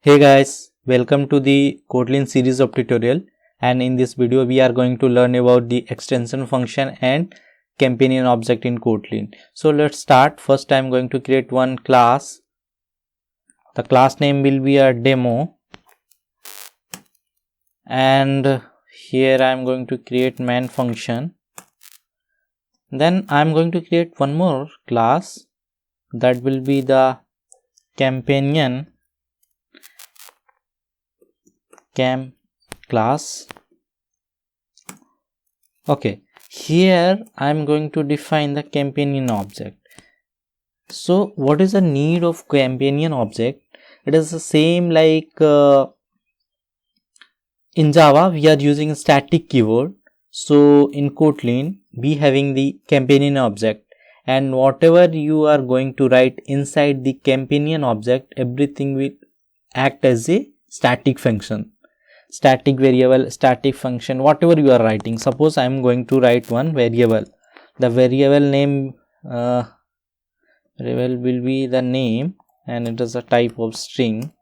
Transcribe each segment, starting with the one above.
Hey guys, welcome to the Kotlin series of tutorial, and in this video we are going to learn about the extension function and companion object in Kotlin. So let's start. First I am going to create one class. The class name will be a demo, and here I am going to create main function. Then I am going to create one more class that will be the companion class. Okay, here I am going to define the companion object. So what is the need of companion object? It is the same like in Java we are using static keyword. So in Kotlin we having the companion object, and whatever you are going to write inside the companion object, everything will act as a static function, static variable, static function, whatever you are writing. Suppose I am going to write one variable. The variable name variable will be the name, and it is a type of string,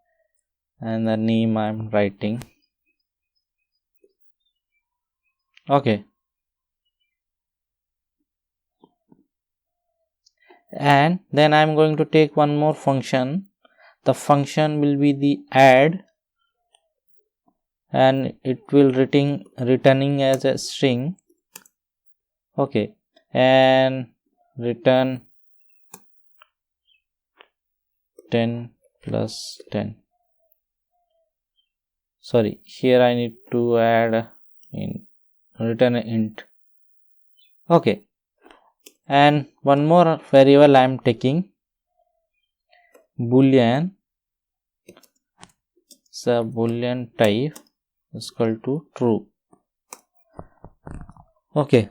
and the name I am writing. Okay, and then I am going to take one more function. The function will be the add, and it will returning as a string. Okay, and return 10 plus 10. Sorry, here I need to add in return int. Okay, and one more variable I am taking, boolean. So boolean type is equal to true. Okay,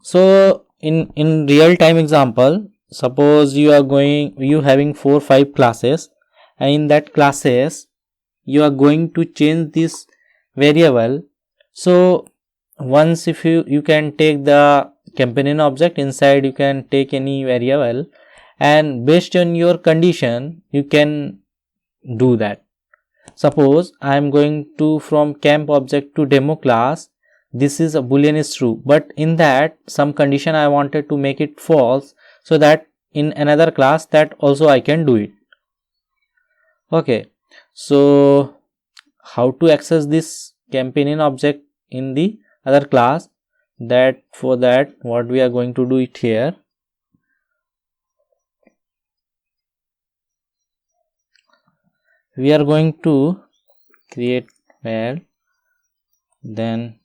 so in real time example, suppose you having 4-5 classes, and in that classes you are going to change this variable. So once if you can take the companion object, inside you can take any variable, and based on your condition you can do that. Suppose I am going to from camp object to demo class, this is a boolean is true, but in that some condition I wanted to make it false, so that in another class that also I can do it. Okay, so how to access this companion object in the other class? That for that what we are going to do it here, we are going to create var, then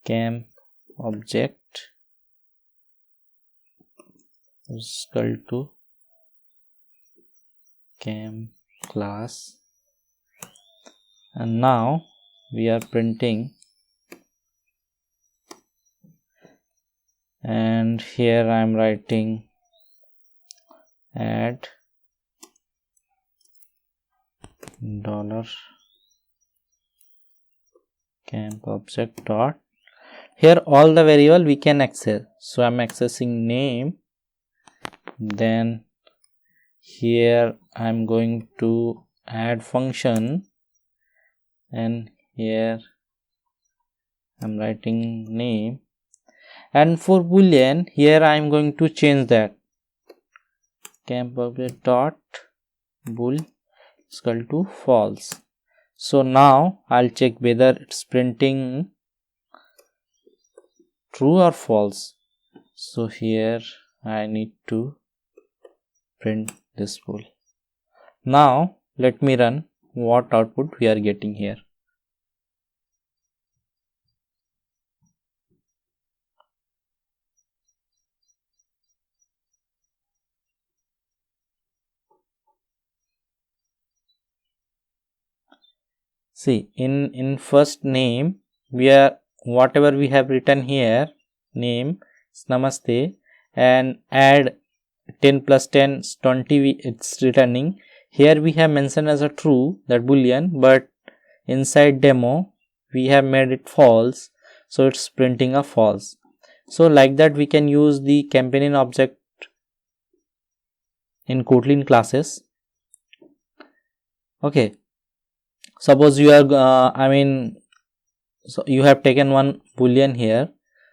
camp object is equal to camp class, and now we are printing, and here I am writing add dollar camp object dot. Here all the variable we can access. So I am accessing name, then here I am going to add function, and here I am writing name, and for boolean here I am going to change that camp object dot bool is equal to false. So now I'll check whether it's printing true or false. So here I need to print this bool. Now let me run, what output we are getting here. See, in first name we are whatever we have written here, name is Namaste, and add 10 plus 10 is 20, it's returning. Here we have mentioned as a true, that boolean, but inside demo we have made it false, so it's printing a false. So like that we can use the companion object in Kotlin classes. Okay, suppose you are so you have taken one boolean here,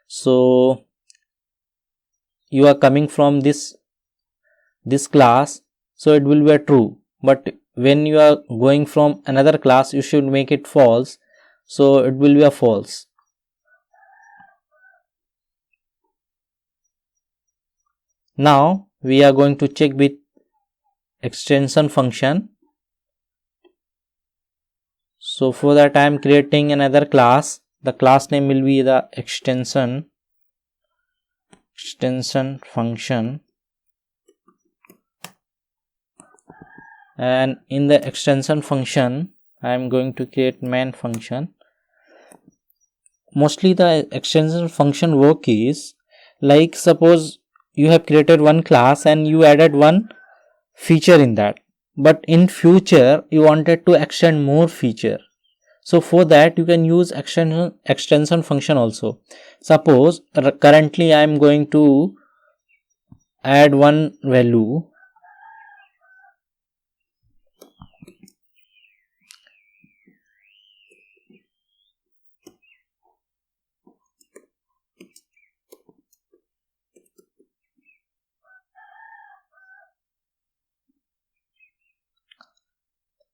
so you are coming from this class, so it will be a true, but when you are going from another class you should make it false, so it will be a false. Now we are going to check with extension function. So for that I am creating another class. The class name will be the extension function, and in the extension function I am going to create main function. Mostly the extension function work is like, suppose you have created one class and you added one feature in that, but in future you wanted to extend more feature, so for that you can use extension function also. Suppose currently I am going to add one value,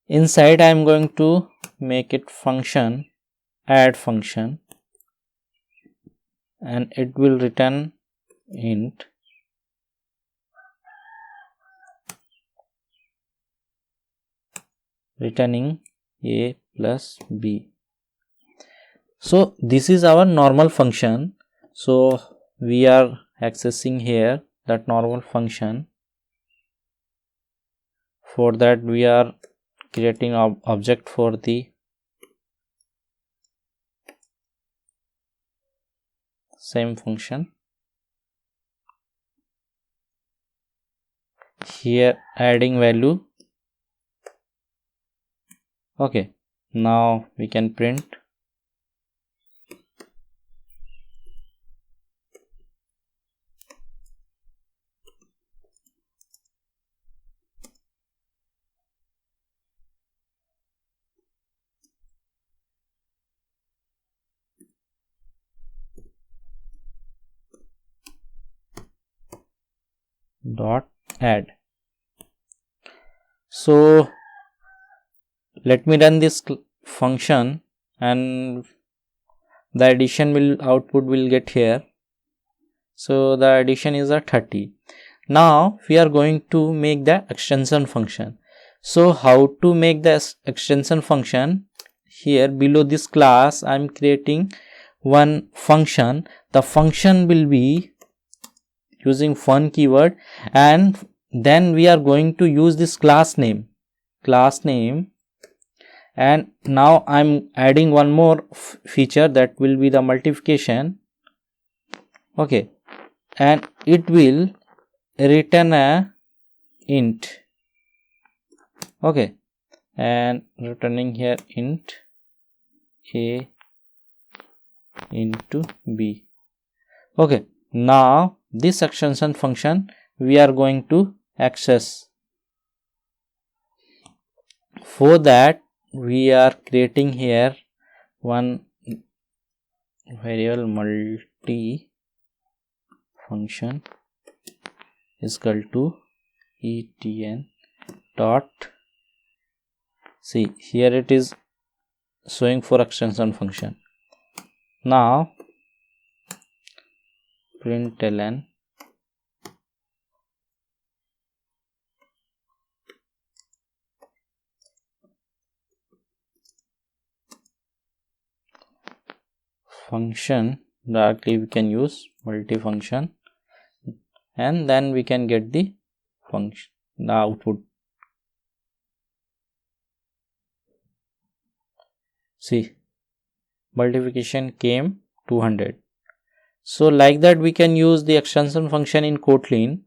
inside I am going to make it function, add function, and it will return int returning a plus b. So this is our normal function, so we are accessing here that normal function. For that we are creating an object for the same function, here adding value. Okay, now we can print dot add. So let me run this function and the addition will output will get here. So the addition is a 30. Now we are going to make the extension function. So how to make the extension function? Here below this class I am creating one function. The function will be using fun keyword, and then we are going to use this class name, and now I am adding one more feature, that will be the multiplication. Okay, and it will return a int. Okay, and returning here int a into b. Okay, now this extension function we are going to access. For that we are creating here one variable multi function is equal to etn dot, see here it is showing for extension function. Now println function, directly we can use multifunction, and then we can get the function, the output. See, multiplication came 200. So like that we can use the extension function in Kotlin